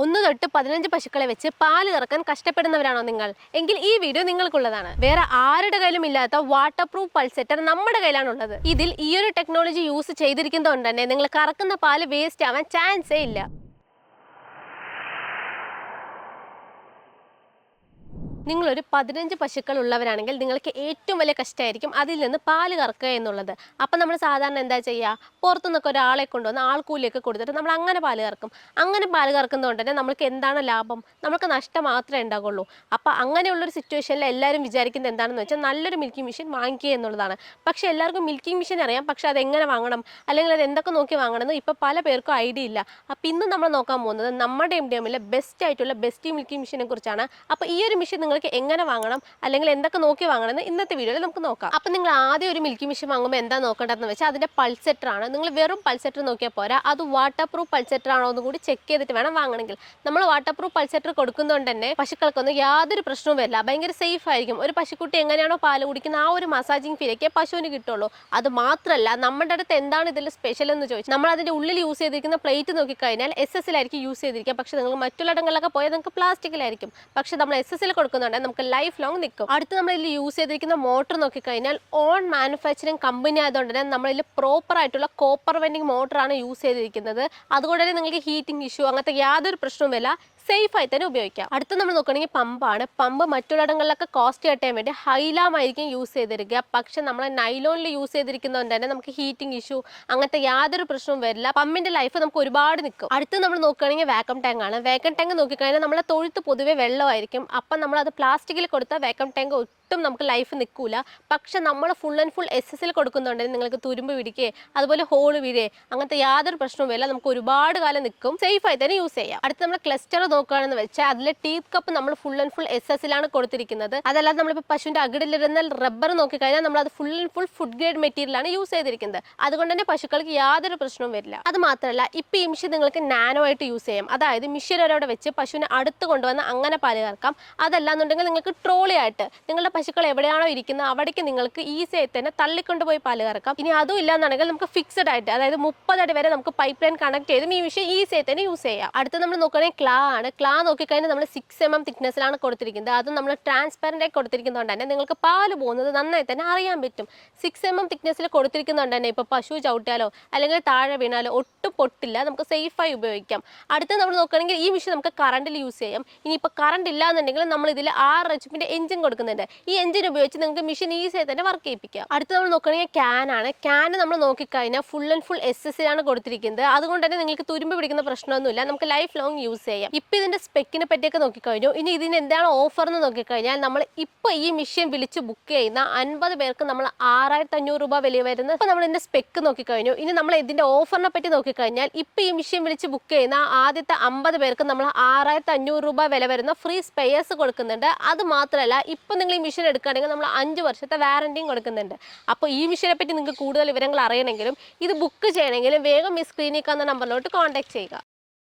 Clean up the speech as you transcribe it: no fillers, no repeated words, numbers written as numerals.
1 തൊട്ട് 15 പശുക്കളെ വെച്ച് പാല് കറക്കാൻ കഷ്ടപ്പെടുന്നവരാണോ നിങ്ങൾ? എങ്കിൽ ഈ വീഡിയോ നിങ്ങൾക്കുള്ളതാണ്. വേറെ ആരുടെ കയ്യിലും ഇല്ലാത്ത വാട്ടർ പ്രൂഫ് പൾസെറ്റർ നമ്മുടെ കയ്യിലാണുള്ളത്. ഇതിൽ ഈ ഒരു ടെക്നോളജി യൂസ് ചെയ്തിരിക്കുന്നതുകൊണ്ട് തന്നെ നിങ്ങൾ കറക്കുന്ന പാല് വേസ്റ്റ് ആവാൻ ചാൻസേ ഇല്ല. നിങ്ങളൊരു 15 പശുക്കൾ ഉള്ളവരാണെങ്കിൽ നിങ്ങൾക്ക് ഏറ്റവും വലിയ കഷ്ടമായിരിക്കും അതിൽ നിന്ന് പാല് കറക്കുക എന്നുള്ളത്. അപ്പം നമ്മൾ സാധാരണ എന്താ ചെയ്യുക? പുറത്തുനിന്നൊക്കെ ഒരാളെ കൊണ്ടുവന്ന് ആൾക്കൂലിയൊക്കെ കൊടുത്തിട്ട് നമ്മൾ അങ്ങനെ പാല് കറക്കും. അങ്ങനെ പാല് കറക്കുന്നതുകൊണ്ട് തന്നെ നമുക്ക് എന്താണ് ലാഭം? നമുക്ക് നഷ്ടം മാത്രമേ ഉണ്ടാകുള്ളൂ. അപ്പം അങ്ങനെയുള്ളൊരു സിറ്റുവേഷനിൽ എല്ലാവരും വിചാരിക്കുന്നത് എന്താണെന്ന് വെച്ചാൽ നല്ലൊരു മിൽക്കിംഗ് മെഷീൻ വാങ്ങിക്കുക എന്നുള്ളതാണ്. പക്ഷേ എല്ലാവർക്കും മിൽക്കിംഗ് മെഷീൻ അറിയാം, പക്ഷേ അതെങ്ങനെ വാങ്ങണം അല്ലെങ്കിൽ അത് എന്തൊക്കെ നോക്കി വാങ്ങണമെന്ന് ഇപ്പോൾ പല പേർക്കും ഐഡിയ ഇല്ല. അപ്പം ഇന്ന് നമ്മൾ നോക്കാൻ പോകുന്നത് നമ്മുടെ എംഡിഎമ്മിലെ ബെസ്റ്റ് ആയിട്ടുള്ള ബെസ്റ്റ് മിൽക്കിംഗ് മെഷീനെ കുറിച്ചാണ്. അപ്പോൾ ഈ ഒരു മെഷീൻ നിങ്ങൾക്ക് എങ്ങനെ വാങ്ങണം അല്ലെങ്കിൽ എന്തൊക്കെ നോക്കി വാങ്ങണമെന്ന് ഇന്നത്തെ വീഡിയോയിൽ നമുക്ക് നോക്കാം. അപ്പം നിങ്ങൾ ആദ്യം ഒരു മിൽക്കിംഗ് മെഷീൻ വാങ്ങുമ്പോൾ എന്താ നോക്കേണ്ടതെന്ന് വെച്ചാൽ അതിൻ്റെ പൾസെറ്റർ ആണ്. നിങ്ങൾ വെറും പൾസെറ്റർ നോക്കിയാൽ പോരാ, അത് വാട്ടർ പ്രൂഫ് പൾസെറ്റർ ആണോ എന്ന് കൂടി ചെക്ക് ചെയ്തിട്ട് വേണം വാങ്ങണമെങ്കിൽ. നമ്മൾ വാട്ടർ പ്രൂഫ് പൾസെറ്റർ കൊടുക്കുന്നതുകൊണ്ട് തന്നെ പശുക്കൾക്കൊന്നും യാതൊരു പ്രശ്നവും വരില്ല, ഭയങ്കര സേഫ് ആയിരിക്കും. ഒരു പശുക്കുട്ടി എങ്ങനെയാണോ പാല് കുടിക്കുന്ന ആ ഒരു മസാജിങ് ഫീലൊക്കെ പശുവിന് കിട്ടുള്ളൂ. അത് മാത്രമല്ല, നമ്മുടെ അടുത്ത് എന്താണ് ഇതിൽ സ്പെഷ്യൽ എന്ന് ചോദിച്ചാൽ നമ്മൾ അതിൻ്റെ ഉള്ളിൽ യൂസ് ചെയ്തിരിക്കുന്ന പ്ലേറ്റ് നോക്കിക്കഴിഞ്ഞാൽ SS ലായിരിക്കും യൂസ് ചെയ്തിരിക്കുക. പക്ഷേ നിങ്ങൾ മറ്റുള്ളിടങ്ങളിലൊക്കെ പോയാൽ നിങ്ങൾക്ക് പ്ലാസ്റ്റിക്കിലായിരിക്കും. പക്ഷേ നമ്മൾ SS കൊടുക്കുന്നുണ്ട് നമുക്ക് ലൈഫ് ലോങ് നിൽക്കും. അടുത്ത് നമ്മൾ ഇതിൽ യൂസ് ചെയ്തിരിക്കുന്ന മോട്ടർ നോക്കിക്കഴിഞ്ഞാൽ ഓൺ മാനുഫാക്ചറിങ് കമ്പനി ആയതുകൊണ്ട് തന്നെ നമ്മളിൽ പ്രോപ്പർ ആയിട്ടുള്ള കോപ്പർ വെൻഡിങ് മോട്ടറാണ് യൂസ് ചെയ്തിരിക്കുന്നത്. അതുകൊണ്ട് തന്നെ നിങ്ങൾക്ക് ഹീറ്റിംഗ് ഇഷ്യൂ അങ്ങനത്തെ യാതൊരു പ്രശ്നവും വരില്ല, സേഫ് ആയി തന്നെ ഉപയോഗിക്കാം. അടുത്ത് നമ്മൾ നോക്കുകയാണെങ്കിൽ പമ്പാണ്. പമ്പ് മറ്റുള്ളിടങ്ങളിലൊക്കെ കോസ്റ്റ് കട്ടാൻ വേണ്ടി ഹൈലാമായിരിക്കും യൂസ് ചെയ്തിരിക്കുക. പക്ഷെ നമ്മൾ നൈലോണിൽ യൂസ് ചെയ്തിരിക്കുന്നതുകൊണ്ട് തന്നെ നമുക്ക് ഹീറ്റിംഗ് ഇഷ്യൂ അങ്ങനത്തെ യാതൊരു പ്രശ്നവും വരില്ല. പമ്പിന്റെ ലൈഫ് നമുക്ക് ഒരുപാട് നിൽക്കും. അടുത്ത് നമ്മൾ നോക്കുകയാണെങ്കിൽ വാക്വം ടാങ്ക് ആണ്. വാക്വം ടാങ്ക് നോക്കിക്കഴിഞ്ഞാൽ നമ്മളെ തൊഴുത്ത് പൊതുവെ വെള്ളമായിരിക്കും. അപ്പം നമ്മളത് പ്ലാസ്റ്റിക്കിൽ കൊടുത്താൽ വാക്വം ടാങ്ക് ഒട്ടും നമുക്ക് ലൈഫ് നിൽക്കില്ല. പക്ഷെ നമ്മൾ ഫുൾ ആൻഡ് ഫുൾ SS കൊടുക്കുന്നുണ്ടെങ്കിൽ നിങ്ങൾക്ക് തുരുമ്പ് പിടിക്കുകയെ അതുപോലെ ഹോൾ വീഴേ അങ്ങനത്തെ യാതൊരു പ്രശ്നവും വരില്ല, നമുക്ക് ഒരുപാട് കാലം നിൽക്കും, സേഫ് ആയി തന്നെ യൂസ് ചെയ്യാം. അടുത്ത് നമ്മൾ ക്ലസ്റ്റർ നോക്കുകയാണെന്ന് വെച്ചാൽ അതിലെ ടീത്ത് കപ്പ് നമ്മൾ ഫുൾ ആൻഡ് ഫുൾ SS കൊടുത്തിരിക്കുന്നത്. അതല്ലാതെ നമ്മളിപ്പോൾ പശുവിൻ്റെ അകിടിലിരുന്ന റബ്ബർ നോക്കിക്കഴിഞ്ഞാൽ നമ്മൾ അത് full and full food grade മെറ്റീരിയലാണ് യൂസ് ചെയ്തിരിക്കുന്നത്. അതുകൊണ്ട് തന്നെ പശുക്കൾക്ക് യാതൊരു പ്രശ്നവും വരില്ല. അത് മാത്രമല്ല, ഇപ്പോൾ ഈ മിഷൻ നിങ്ങൾക്ക് നാനോ ആയിട്ട് യൂസ് ചെയ്യാം. അതായത് മിഷൻ ഒരവിടെ വെച്ച് പശുവിനെ അടുത്ത് കൊണ്ടുവന്ന് അങ്ങനെ പാല് കറക്കാം. അതല്ലാന്നുണ്ടെങ്കിൽ നിങ്ങൾക്ക് ട്രോളി ആയിട്ട് നിങ്ങളുടെ പശുക്കൾ എവിടെയാണോ ഇരിക്കുന്നത് അവിടേക്ക് നിങ്ങൾക്ക് ഈസി ആയി തന്നെ തള്ളിക്കൊണ്ടുപോയി പാല് കറക്കാം. ഇനി അതും ഇല്ലാന്നുണ്ടെങ്കിൽ നമുക്ക് ഫിക്സഡ് ആയിട്ട്, അതായത് 30 അടി വരെ നമുക്ക് പൈപ്പ് ലൈൻ കണക്ട് ചെയ്ത് ഈ മിഷൻ ഈസി ആയി തന്നെ യൂസ് ചെയ്യാം. അടുത്ത് നമ്മൾ നോക്കുകയാണെങ്കിൽ ക്ലാ ആണ്. ക്ലാ നോക്കിക്കഴിഞ്ഞാൽ നമ്മൾ 6 mm തിക്നെസ്സിലാണ് കൊടുത്തിരിക്കുന്നത്. അത് നമ്മൾ ട്രാൻസ്പെറൻ്റ് ആയി കൊടുത്തിരിക്കുന്നതുകൊണ്ട് തന്നെ നിങ്ങൾക്ക് പാല് പോകുന്നത് നന്നായി തന്നെ അറിയാൻ പറ്റും. 6 mm തിക്നെസ്സിൽ കൊടുത്തിരിക്കുന്നതുകൊണ്ട് തന്നെ ഇപ്പോൾ പശു ചവിട്ടിയാലോ അല്ലെങ്കിൽ താഴെ വീണാലോ ഒട്ടും പൊട്ടില്ല, നമുക്ക് സേഫായി ഉപയോഗിക്കാം. അടുത്ത് നമ്മൾ നോക്കുകയാണെങ്കിൽ ഈ മിഷൻ നമുക്ക് കറണ്ടിൽ യൂസ് ചെയ്യാം. ഇനിയിപ്പോൾ കറണ്ട് ഇല്ല എന്നുണ്ടെങ്കിൽ നമ്മൾ ഇതിൽ 6 HP എഞ്ചിൻ കൊടുക്കുന്നുണ്ട്. ഈ എഞ്ചിൻ ഉപയോഗിച്ച് നിങ്ങൾക്ക് മിഷൻ ഈസിയായി തന്നെ വർക്ക് ചെയ്യിപ്പിക്കാം. അടുത്ത് നമ്മൾ നോക്കുകയാണെങ്കിൽ ക്യാൻ ആണ്. ക്യാൻ നമ്മൾ നോക്കിക്കഴിഞ്ഞാൽ ഫുൾ ആൻഡ് ഫുൾ SS കൊടുത്തിരിക്കുന്നത്. അതുകൊണ്ട് തന്നെ നിങ്ങൾക്ക് തുരുമ്പ് പിടിക്കുന്ന പ്രശ്നമൊന്നുമില്ല, നമുക്ക് ലൈഫ് ലോങ് യൂസ് ചെയ്യാം. ഇപ്പം ഇതിൻ്റെ സ്പെക്കിനെ പറ്റിയൊക്കെ നോക്കിക്കഴിഞ്ഞു. ഇനി ഇതിന് എന്താണ് ഓഫർ എന്ന് നോക്കിക്കഴിഞ്ഞാൽ നമ്മൾ ഇപ്പോൾ ഈ മിഷൻ വിളിച്ച് ബുക്ക് ചെയ്യുന്ന 50 പേർക്ക് നമ്മൾ 6500 രൂപ വില വരുന്നത്. ഇപ്പോൾ നമ്മൾ ഇതിൻ്റെ സ്പെക്ക് നോക്കിക്കഴിഞ്ഞു. ഇനി നമ്മൾ ഇതിൻ്റെ ഓഫറിനെ പറ്റി നോക്കിക്കഴിഞ്ഞാൽ ഇപ്പോൾ ഈ മിഷൻ വിളിച്ച് ബുക്ക് ചെയ്യുന്ന ആദ്യത്തെ 50 പേർക്ക് നമ്മൾ 6500 രൂപ വില വരുന്ന ഫ്രീ സ്പെയർസ് കൊടുക്കുന്നുണ്ട്. അത് മാത്രമല്ല, ഇപ്പോൾ നിങ്ങൾ ഈ മിഷൻ എടുക്കുകയാണെങ്കിൽ നമ്മൾ 5 വർഷത്തെ വാറണ്ടിയും കൊടുക്കുന്നുണ്ട്. അപ്പോൾ ഈ മിഷനെ പറ്റി നിങ്ങൾക്ക് കൂടുതൽ വിവരങ്ങൾ അറിയണമെങ്കിലും ഇത് ബുക്ക് ചെയ്യണമെങ്കിലും വേഗം ഈ സ്ക്രീനിൽ കാണുന്ന നമ്പറിലോട്ട് കോൺടാക്ട് ചെയ്യുക.